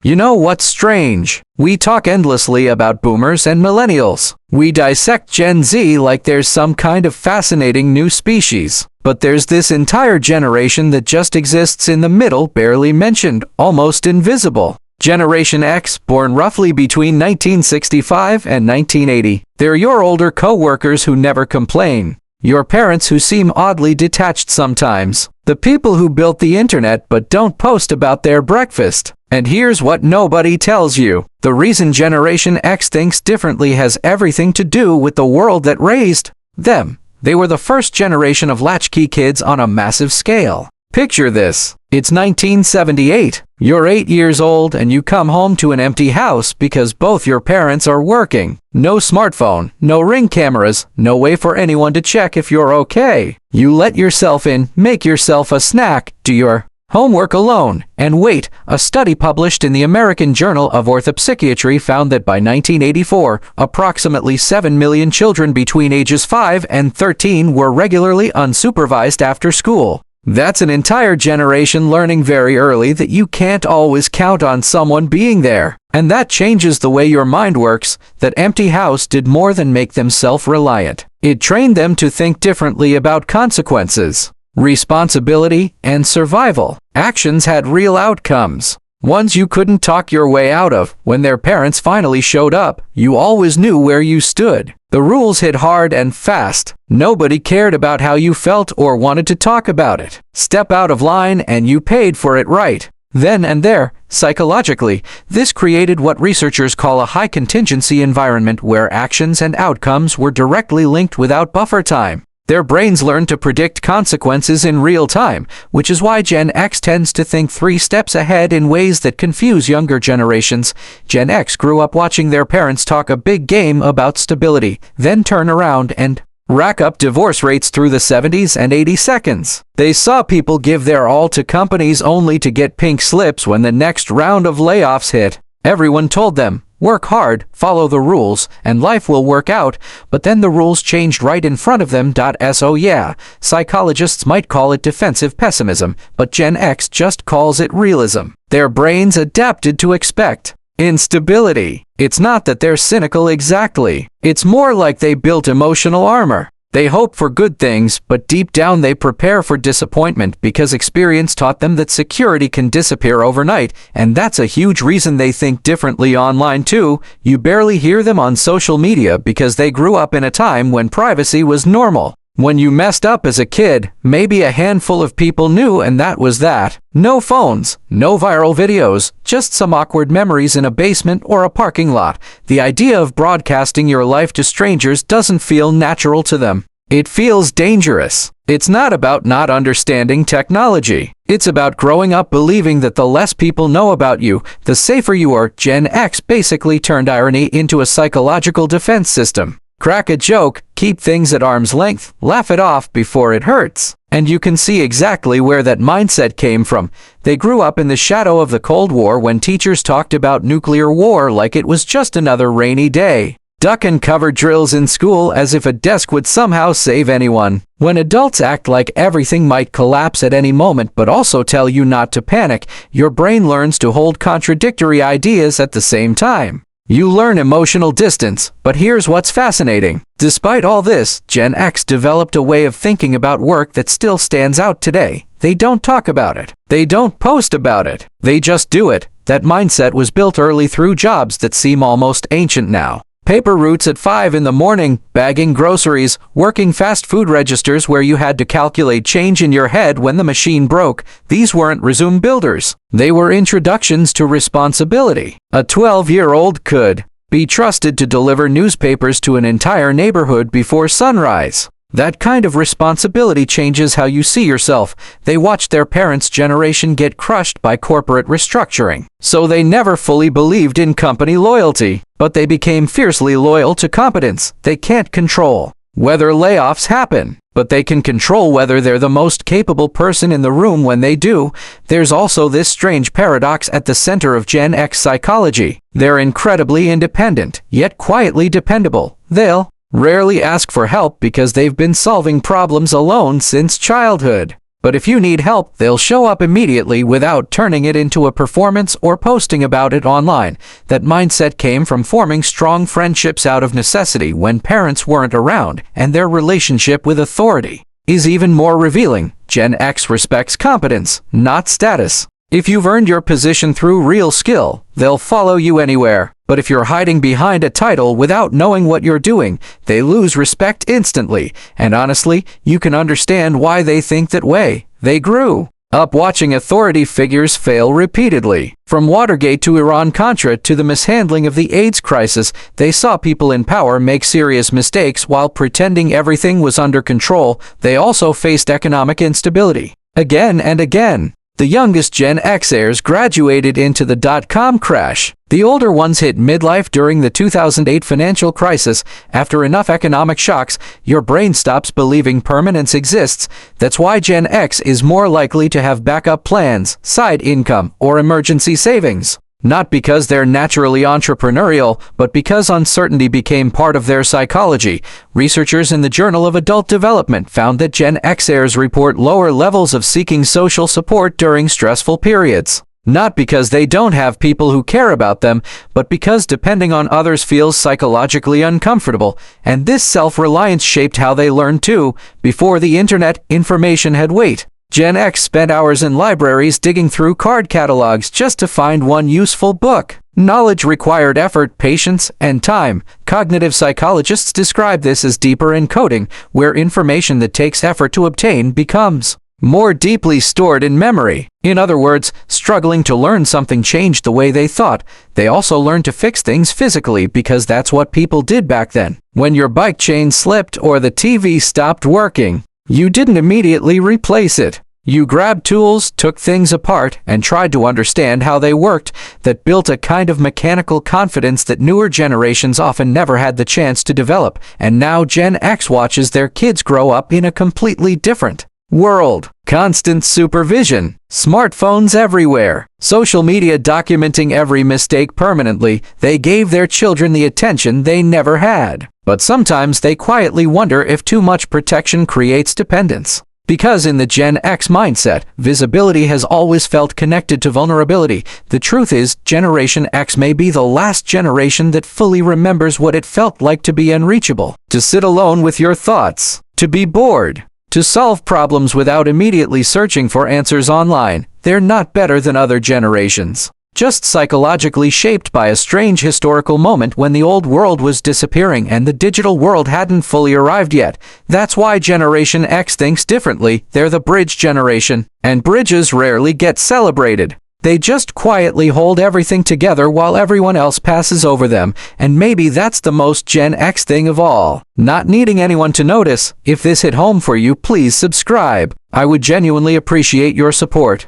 You know what's strange? We talk endlessly about boomers and millennials. We dissect Gen Z like there's some kind of fascinating new species. But there's this entire generation that just exists in the middle, barely mentioned, almost invisible. Generation X, born roughly between 1965 and 1980. They're your older co-workers who never complain. Your parents who seem oddly detached sometimes. The people who built the internet but don't post about their breakfast. And here's what nobody tells you. The reason Generation X thinks differently has everything to do with the world that raised them. They were the first generation of latchkey kids on a massive scale. Picture this. It's 1978. You're 8 years old and you come home to an empty house because both your parents are working. No smartphone, no Ring cameras, no way for anyone to check if you're okay. You let yourself in, make yourself a snack, do your homework alone, and wait. A study published in the American Journal of Orthopsychiatry found that by 1984, approximately 7 million children between ages 5 and 13 were regularly unsupervised after school. That's an entire generation learning very early that you can't always count on someone being there. And that changes the way your mind works. That empty house did more than make them self-reliant. It trained them to think differently about consequences, responsibility, and survival. Actions had real outcomes. Ones you couldn't talk your way out of. When their parents finally showed up, you always knew where you stood. The rules hit hard and fast. Nobody cared about how you felt or wanted to talk about it. Step out of line and you paid for it right then and there. Psychologically, this created what researchers call a high-contingency environment where actions and outcomes were directly linked without buffer time. Their brains learn to predict consequences in real time, which is why Gen X tends to think 3 steps ahead in ways that confuse younger generations. Gen X grew up watching their parents talk a big game about stability, then turn around and rack up divorce rates through the 70s and 80 seconds. They saw people give their all to companies only to get pink slips when the next round of layoffs hit. Everyone told them, work hard, follow the rules, and life will work out, but then the rules changed right in front of them. So yeah, psychologists might call it defensive pessimism, but Gen X just calls it realism. Their brains adapted to expect instability. It's not that they're cynical exactly. It's more like they built emotional armor. They hope for good things, but deep down they prepare for disappointment because experience taught them that security can disappear overnight, and that's a huge reason they think differently online too. You barely hear them on social media because they grew up in a time when privacy was normal. When you messed up as a kid, maybe a handful of people knew and that was that. No phones, no viral videos, just some awkward memories in a basement or a parking lot. The idea of broadcasting your life to strangers doesn't feel natural to them. It feels dangerous. It's not about not understanding technology. It's about growing up believing that the less people know about you, the safer you are. Gen X basically turned irony into a psychological defense system. Crack a joke, keep things at arm's length, laugh it off before it hurts. And you can see exactly where that mindset came from. They grew up in the shadow of the Cold War when teachers talked about nuclear war like it was just another rainy day. Duck and cover drills in school as if a desk would somehow save anyone. When adults act like everything might collapse at any moment but also tell you not to panic, your brain learns to hold contradictory ideas at the same time. You learn emotional distance, but here's what's fascinating. Despite all this, Gen X developed a way of thinking about work that still stands out today. They don't talk about it. They don't post about it. They just do it. That mindset was built early through jobs that seem almost ancient now. Paper routes at 5 in the morning, bagging groceries, working fast food registers where you had to calculate change in your head when the machine broke. These weren't resume builders. They were introductions to responsibility. A 12-year-old could be trusted to deliver newspapers to an entire neighborhood before sunrise. That kind of responsibility changes how you see yourself. They watched their parents' generation get crushed by corporate restructuring. So they never fully believed in company loyalty, but they became fiercely loyal to competence. They can't control whether layoffs happen, but they can control whether they're the most capable person in the room when they do. There's also this strange paradox at the center of Gen X psychology. They're incredibly independent, yet quietly dependable. They'll rarely ask for help because they've been solving problems alone since childhood. But if you need help, they'll show up immediately without turning it into a performance or posting about it online. That mindset came from forming strong friendships out of necessity when parents weren't around, and their relationship with authority is even more revealing. Gen X respects competence, not status. If you've earned your position through real skill, they'll follow you anywhere. But if you're hiding behind a title without knowing what you're doing, they lose respect instantly. And honestly, you can understand why they think that way. They grew up watching authority figures fail repeatedly. From Watergate to Iran-Contra to the mishandling of the AIDS crisis, they saw people in power make serious mistakes while pretending everything was under control. They also faced economic instability again and again. The youngest Gen Xers graduated into the dot-com crash. The older ones hit midlife during the 2008 financial crisis. After enough economic shocks, your brain stops believing permanence exists. That's why Gen X is more likely to have backup plans, side income, or emergency savings. Not because they're naturally entrepreneurial, but because uncertainty became part of their psychology. Researchers in the Journal of Adult Development found that Gen Xers report lower levels of seeking social support during stressful periods. Not because they don't have people who care about them, but because depending on others feels psychologically uncomfortable. And this self-reliance shaped how they learned too. Before the internet, information had weight. Gen X spent hours in libraries digging through card catalogs just to find one useful book. Knowledge required effort, patience, and time. Cognitive psychologists describe this as deeper encoding, where information that takes effort to obtain becomes more deeply stored in memory. In other words, struggling to learn something changed the way they thought. They also learned to fix things physically because that's what people did back then. When your bike chain slipped or the TV stopped working, you didn't immediately replace it. You grabbed tools, took things apart, and tried to understand how they worked. That built a kind of mechanical confidence that newer generations often never had the chance to develop. And now Gen X watches their kids grow up in a completely different world. Constant supervision. Smartphones everywhere. Social media documenting every mistake permanently. They gave their children the attention they never had. But sometimes they quietly wonder if too much protection creates dependence. Because in the Gen X mindset, visibility has always felt connected to vulnerability. The truth is, Generation X may be the last generation that fully remembers what it felt like to be unreachable, to sit alone with your thoughts, to be bored, to solve problems without immediately searching for answers online. They're not better than other generations, just psychologically shaped by a strange historical moment when the old world was disappearing and the digital world hadn't fully arrived yet. That's why Generation X thinks differently. They're the bridge generation, and bridges rarely get celebrated. They just quietly hold everything together while everyone else passes over them, and maybe that's the most Gen X thing of all. Not needing anyone to notice. If this hit home for you, please subscribe. I would genuinely appreciate your support.